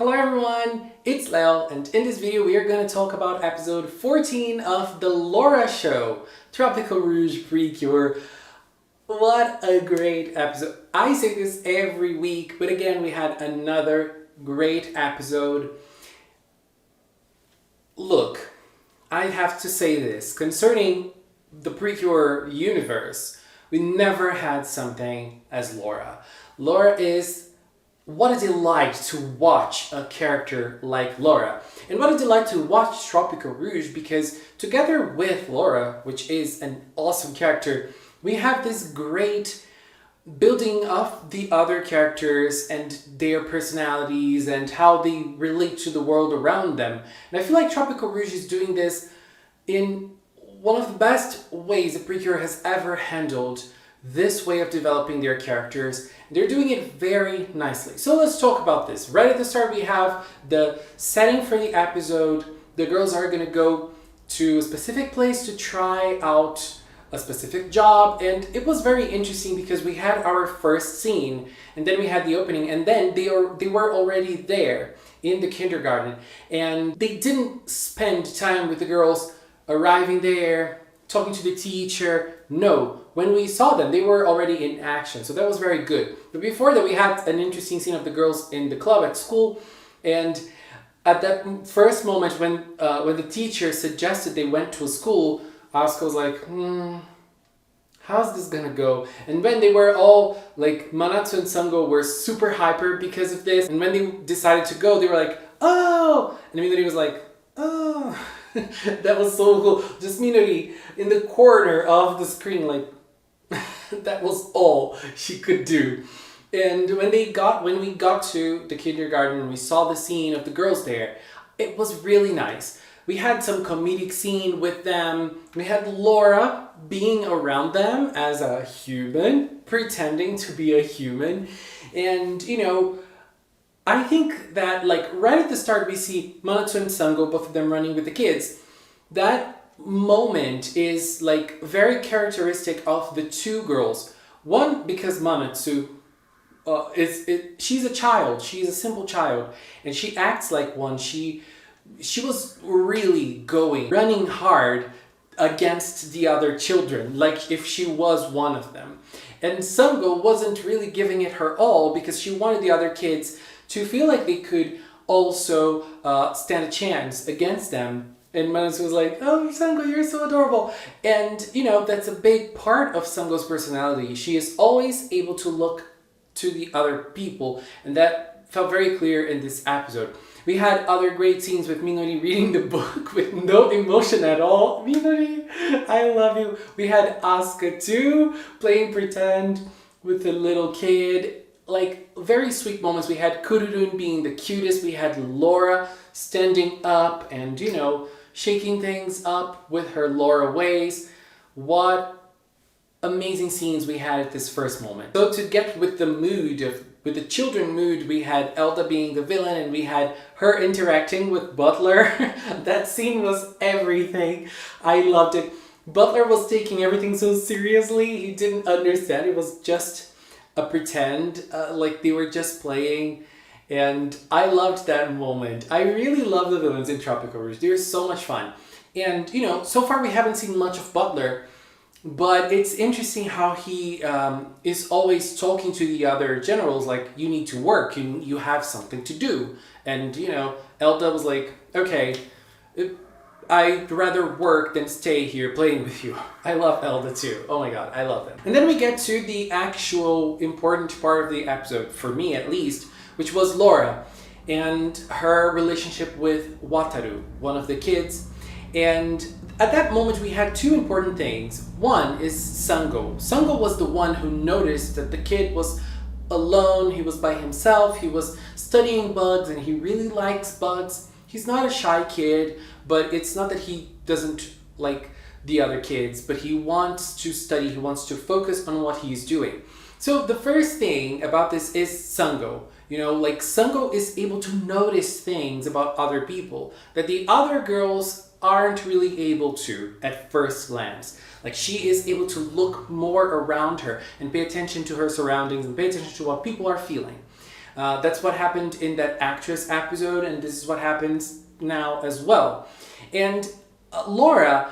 Hello everyone, it's Lel, and in this video we are going to talk about episode 14 of the Laura show, Tropical-Rouge Precure. What a great episode. I say this every week, but again we had another great episode. Look, I have to say this, concerning the Precure universe, we never had something as Laura. Laura is what a delight to watch a character like Laura. And what a delight to watch Tropical-Rouge, because together with Laura, which is an awesome character, we have this great building of the other characters and their personalities and how they relate to the world around them. And I feel like Tropical-Rouge is doing this in one of the best ways that Precure has ever handled this way of developing their characters. They're doing it very nicely. So let's talk about this. Right at the start we have the setting for the episode. The girls are going to go to a specific place to try out a specific job, and it was very interesting because we had our first scene and then we had the opening, and then they were already there in the kindergarten, and they didn't spend time with the girls arriving there, talking to the teacher. No, when we saw them, they were already in action. So that was very good. But before that, we had an interesting scene of the girls in the club at school. And at that first moment when the teacher suggested they went to a school, Asuka was like, how's this gonna go? And when they were all, like, Manatsu and Sango were super hyper because of this. And when they decided to go, they were like, oh! And Minori was like, oh... That was so cool. Just Minori in the corner of the screen, like, that was all she could do. And when we got to the kindergarten and we saw the scene of the girls there, it was really nice. We had some comedic scene with them. We had Laura being around them as a human, pretending to be a human. And, you know, I think that, like, right at the start we see Manatsu and Sango, both of them running with the kids. That moment is, like, very characteristic of the two girls. One, because Manatsu she's a child, she's a simple child, and she acts like one. She was really running hard against the other children, like if she was one of them. And Sango wasn't really giving it her all because she wanted the other kids to feel like they could also stand a chance against them. And Manatsu was like, oh, Sango, you're so adorable. And, you know, that's a big part of Sango's personality. She is always able to look to the other people, and that felt very clear in this episode. We had other great scenes with Minori reading the book with no emotion at all. Minori, I love you. We had Asuka too, playing pretend with the little kid. Like, very sweet moments. We had Kururun being the cutest. We had Laura standing up and, you know, shaking things up with her Laura ways. What amazing scenes we had at this first moment. So to get with the mood with the children mood, we had Elda being the villain and we had her interacting with Butler. That scene was everything. I loved it. Butler was taking everything so seriously. He didn't understand. It was just a pretend, like they were just playing, and I loved that moment. I really love the villains in Tropical-Rouge. They're so much fun. And, you know, so far we haven't seen much of Butler, but it's interesting how he is always talking to the other generals like, you need to work, you have something to do. And, you know, Elda was like, okay, I'd rather work than stay here playing with you. I love Elda too. Oh my god, I love them. And then we get to the actual important part of the episode, for me at least, which was Laura and her relationship with Wataru, one of the kids. And at that moment we had two important things. One is Sango. Sango was the one who noticed that the kid was alone, he was by himself, he was studying bugs, and he really likes bugs. He's not a shy kid, but it's not that he doesn't like the other kids, but he wants to study, he wants to focus on what he's doing. So the first thing about this is Sango. You know, like, Sango is able to notice things about other people that the other girls aren't really able to at first glance. Like, she is able to look more around her and pay attention to her surroundings and pay attention to what people are feeling. That's what happened in that actress episode, and this is what happens now as well. And Laura,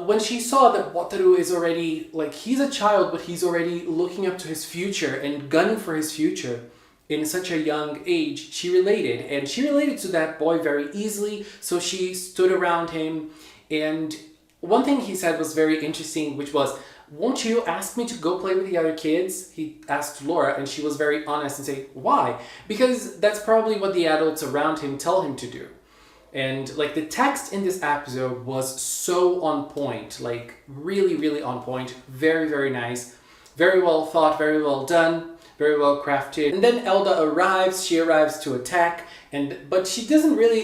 when she saw that Wataru is already, like, he's a child, but he's already looking up to his future and gunning for his future in such a young age, she related. And she related to that boy very easily, so she stood around him. And one thing he said was very interesting, which was, "Won't you ask me to go play with the other kids?" He asked Laura, and she was very honest and said, "Why?" Because that's probably what the adults around him tell him to do. And like the text in this episode was so on point, like really, really on point. Very, very nice. Very well thought, very well done, very well crafted. And then Elda arrives, she arrives to attack, but she doesn't really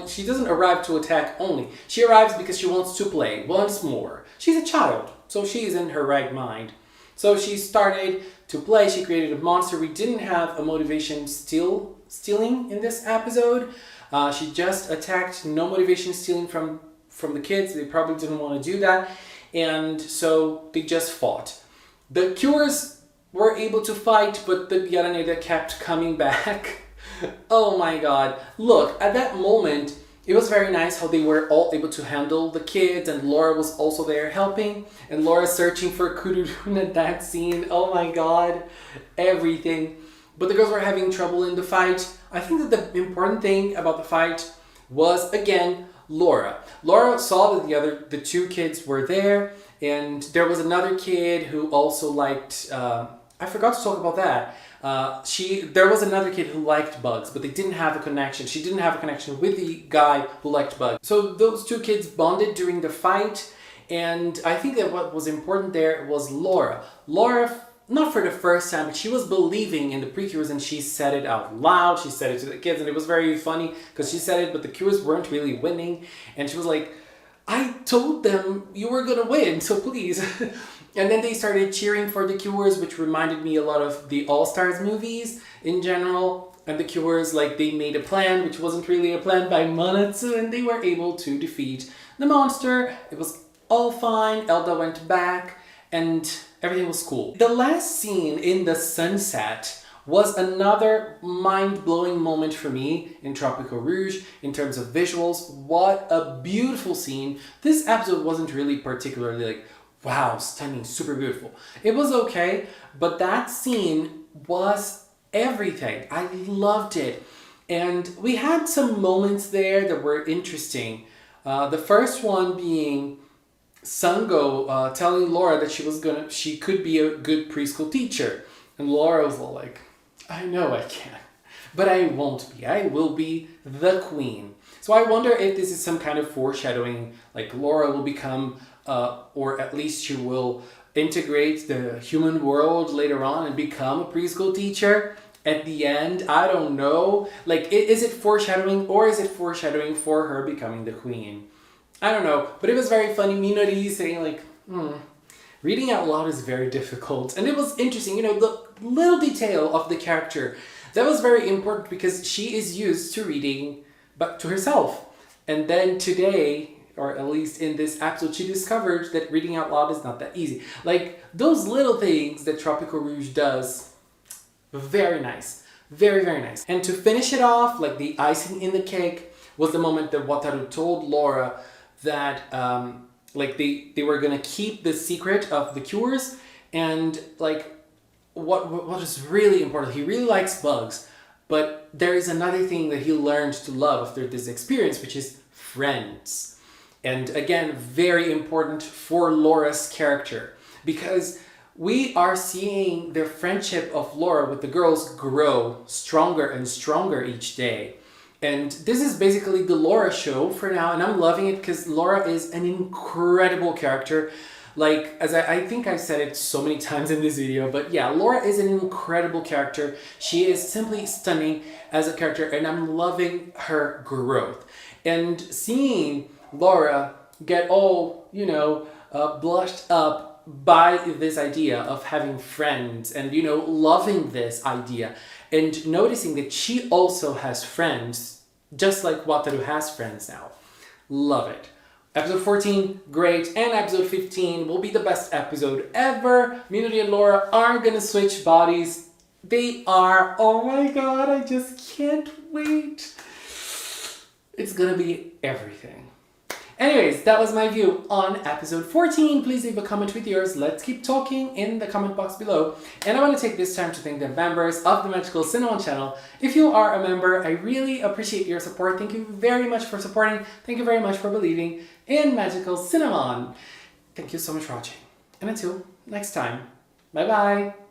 she doesn't arrive to attack only. She arrives because she wants to play once more. She's a child, so she's in her right mind. So she started to play, she created a monster. We didn't have a motivation stealing in this episode. She just attacked, no motivation stealing from the kids. They probably didn't want to do that. And so they just fought. The Cures were able to fight, but the Yaraneda kept coming back. Oh my god. Look, at that moment, it was very nice how they were all able to handle the kids, and Laura was also there helping. And Laura searching for Kururun at that scene. Oh my god. Everything. But the girls were having trouble in the fight. I think that the important thing about the fight was, again, Laura. Laura saw that the two kids were there, and there was another kid who also liked, I forgot to talk about that. There was another kid who liked bugs, but they didn't have a connection. She didn't have a connection with the guy who liked bugs. So those two kids bonded during the fight, and I think that what was important there was Laura. Laura, not for the first time, but she was believing in the Precures, and she said it out loud. She said it to the kids, and it was very funny because she said it, but the Cures weren't really winning. And she was like, "I told them you were gonna win, so please." And then they started cheering for the Cures, which reminded me a lot of the All-Stars movies in general. And the Cures, like, they made a plan, which wasn't really a plan by Manatsu, and they were able to defeat the monster. It was all fine. Elda went back, and everything was cool. The last scene in the sunset was another mind-blowing moment for me in Tropical-Rouge in terms of visuals. What a beautiful scene. This episode wasn't really particularly like, wow, stunning, super beautiful. It was okay, but that scene was everything. I loved it. And we had some moments there that were interesting. The first one being Sango telling Laura that she could be a good preschool teacher. And Laura was all like, "I know I can, but I won't be. I will be the queen." So I wonder if this is some kind of foreshadowing, like Laura will become, or at least she will integrate the human world later on and become a preschool teacher at the end. I don't know. Like, is it foreshadowing, or is it foreshadowing for her becoming the queen? I don't know, but it was very funny. Minori saying like, reading out loud is very difficult. And it was interesting, the little detail of the character. That was very important because she is used to reading but to herself. And then today, or at least in this episode, she discovered that reading out loud is not that easy. Like, those little things that Tropical-Rouge does, very nice. Very, very nice. And to finish it off, like the icing in the cake, was the moment that Wataru told Laura that like they were gonna keep the secret of the Cures, and like what is really important, he really likes bugs, but there is another thing that he learned to love after this experience, which is friends. And again, very important for Laura's character, because we are seeing the friendship of Laura with the girls grow stronger and stronger each day. And this is basically the Laura show for now, and I'm loving it because Laura is an incredible character. Like, as I think I said it so many times in this video, but yeah, Laura is an incredible character. She is simply stunning as a character, and I'm loving her growth. And seeing Laura get all, blushed up by this idea of having friends and, loving this idea, and noticing that she also has friends, just like Wataru has friends now. Love it. Episode 14, great, and episode 15 will be the best episode ever. Minori and Laura are gonna switch bodies. They are. Oh my god, I just can't wait. It's gonna be everything. Anyways, that was my view on episode 14. Please leave a comment with yours. Let's keep talking in the comment box below. And I want to take this time to thank the members of the Magical Cinnamon channel. If you are a member, I really appreciate your support. Thank you very much for supporting. Thank you very much for believing in Magical Cinnamon. Thank you so much for watching. And until next time, bye bye.